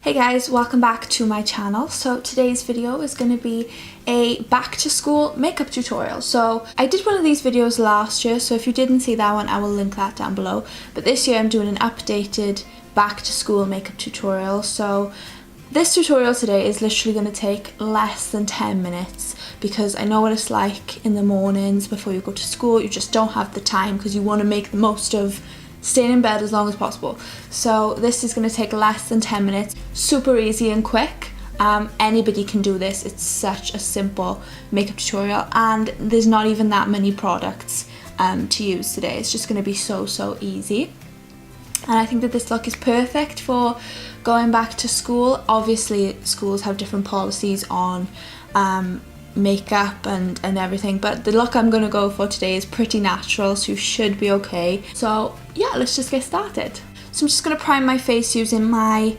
Hey guys, welcome back to my channel. So today's video is going to be a back to school makeup tutorial. So I did one of these videos last year, so if you didn't see that one, I will link that down below. But this year I'm doing an updated back to school makeup tutorial. So this tutorial today is literally going to take less than 10 minutes because I know what it's like in the mornings before you go to school. You just don't have the time because you want to make the most of staying in bed as long as possible. So this is going to take less than 10 minutes, super easy and quick. Anybody can do this. It's such a simple makeup tutorial and there's not even that many products to use today. It's just going to be so easy. And I think that this look is perfect for going back to school. Obviously schools have different policies on makeup and everything, but the look I'm going to go for today is pretty natural, so you should be okay. So yeah, let's just get started. So I'm just going to prime my face using my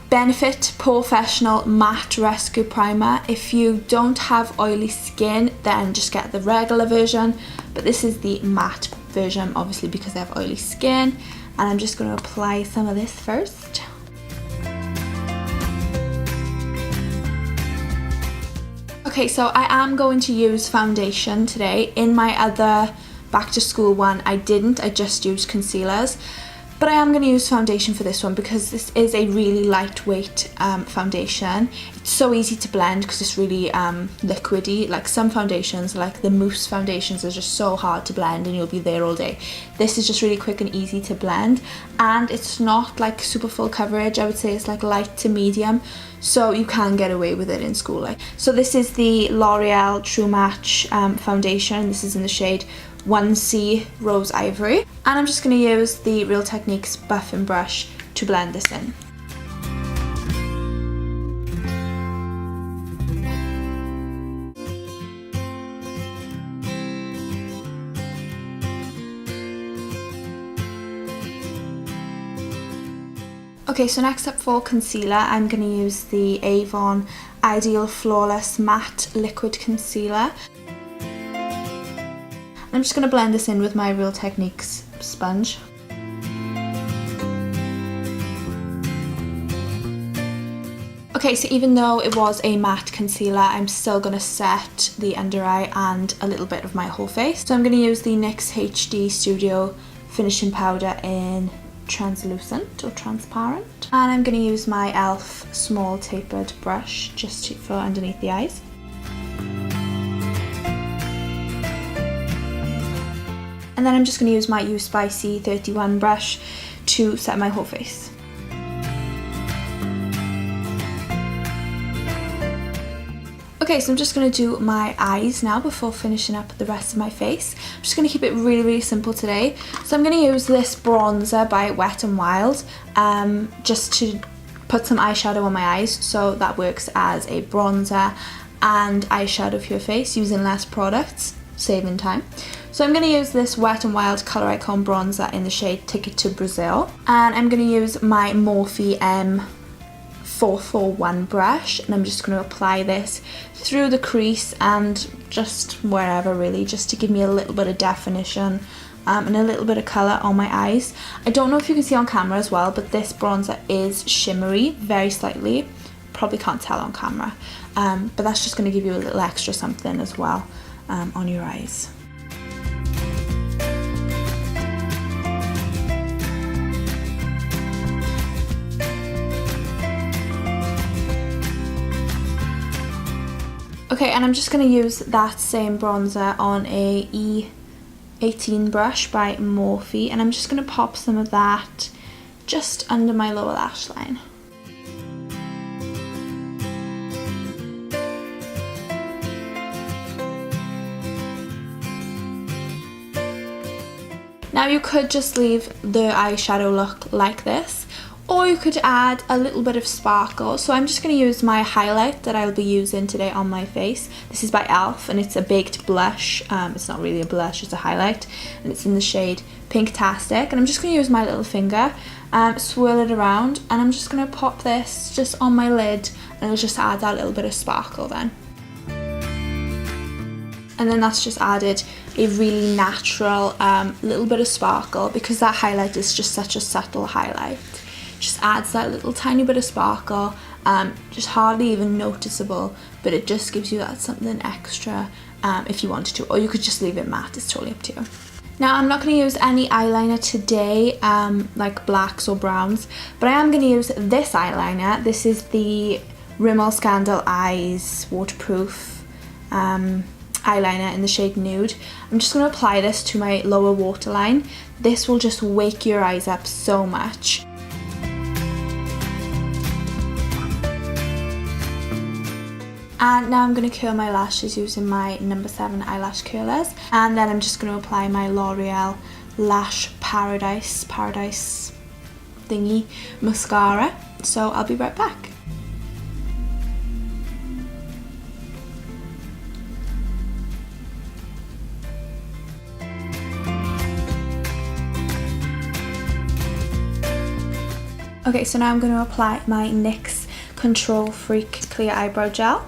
Benefit Professional Matte Rescue Primer. If you don't have oily skin, then just get the regular version, but this is the matte version obviously because I have oily skin. And I'm just going to apply some of this first. Okay, so I am going to use foundation today. In my other back to school one I didn't, I just used concealers. But I am going to use foundation for this one because this is a really lightweight foundation. It's so easy to blend because it's really liquidy. Like some foundations, like the mousse foundations, are just so hard to blend and you'll be there all day. This is just really quick and easy to blend, and it's not like super full coverage. I would say it's like light to medium, so you can get away with it in school. So this is the L'Oreal True Match foundation. This is in the shade 1C Rose Ivory, and I'm just going to use the Real Techniques buffing brush to blend this in. Okay, so next up for concealer, I'm going to use the Avon Ideal Flawless Matte Liquid Concealer. I'm just going to blend this in with my Real Techniques sponge. Okay, so even though it was a matte concealer, I'm still going to set the under eye and a little bit of my whole face. So I'm going to use the NYX HD Studio Finishing Powder in translucent or transparent. And I'm going to use my e.l.f. small tapered brush just for underneath the eyes. And then I'm just going to use my U Spicy 31 brush to set my whole face. Okay, so I'm just going to do my eyes now before finishing up the rest of my face. I'm just going to keep it really simple today. So I'm going to use this bronzer by Wet n Wild just to put some eyeshadow on my eyes, so that works as a bronzer and eyeshadow for your face using less products, saving time. So I'm going to use this Wet n Wild Colour Icon bronzer in the shade Ticket to Brazil, and I'm going to use my Morphe M441 brush, and I'm just going to apply this through the crease and just wherever really, just to give me a little bit of definition and a little bit of colour on my eyes. I don't know if you can see on camera as well, but this bronzer is shimmery, very slightly. Probably can't tell on camera, but that's just going to give you a little extra something as well on your eyes. Okay, and I'm just going to use that same bronzer on a E18 brush by Morphe, and I'm just going to pop some of that just under my lower lash line. Now you could just leave the eyeshadow look like this, or you could add a little bit of sparkle. So I'm just going to use my highlight that I'll be using today on my face. This is by e.l.f. and it's a baked blush. It's not really a blush, it's a highlight, and it's in the shade Pinktastic. And I'm just going to use my little finger, swirl it around, and I'm just going to pop this just on my lid, and it'll just add that little bit of sparkle then. And then that's just added a really natural little bit of sparkle because that highlight is just such a subtle highlight. just adds that little tiny bit of sparkle, just hardly even noticeable, but it just gives you that something extra if you wanted to, or you could just leave it matte, it's totally up to you. Now I'm not going to use any eyeliner today, like blacks or browns, but I am going to use this eyeliner. This is the Rimmel Scandal Eyes waterproof eyeliner in the shade Nude. I'm just going to apply this to my lower waterline. This will just wake your eyes up so much. And now I'm going to curl my lashes using my No7 Eyelash Curlers, and then I'm just going to apply my L'Oreal Lash Paradise thingy mascara. So I'll be right back. Okay, so now I'm going to apply my NYX Control Freak Clear Eyebrow Gel.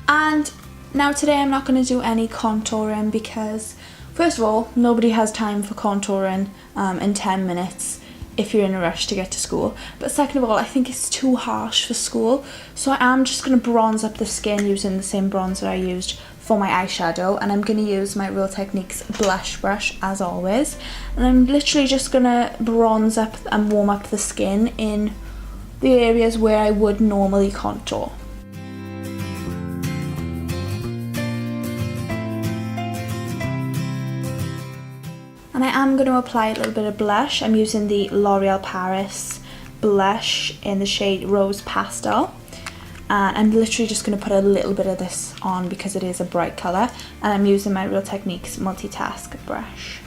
And now today I'm not going to do any contouring because, first of all, nobody has time for contouring in 10 minutes if you're in a rush to get to school. But second of all, I think it's too harsh for school. So I am just going to bronze up the skin using the same bronzer I used for my eyeshadow. And I'm going to use my Real Techniques blush brush as always. And I'm literally just going to bronze up and warm up the skin in the areas where I would normally contour. And I am going to apply a little bit of blush. I'm using the L'Oreal Paris blush in the shade Rose Pastel. And I'm literally just going to put a little bit of this on because it is a bright colour. And I'm using my Real Techniques multitask brush.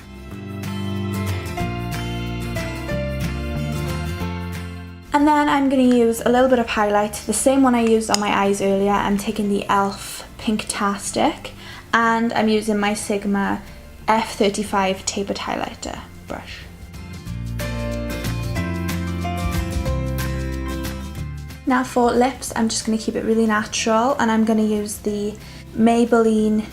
And then I'm going to use a little bit of highlight, the same one I used on my eyes earlier. I'm taking the e.l.f. Pinktastic, and I'm using my Sigma F35 tapered highlighter brush. Now for lips, I'm just going to keep it really natural, and I'm going to use the Maybelline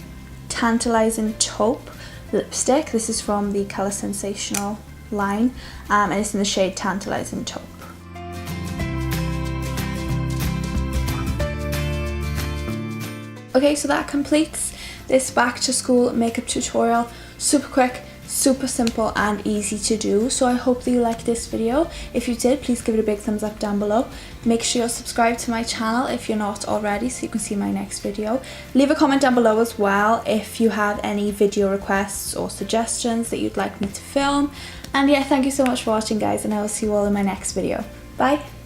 Tantalizing Taupe lipstick. This is from the Colour Sensational line, and it's in the shade Tantalizing Taupe. Okay, so that completes this back to school makeup tutorial. Super quick, super simple and easy to do. So I hope that you liked this video. If you did, please give it a big thumbs up down below. Make sure you're subscribed to my channel if you're not already so you can see my next video. Leave a comment down below as well if you have any video requests or suggestions that you'd like me to film. And yeah, thank you so much for watching guys, and I will see you all in my next video. Bye!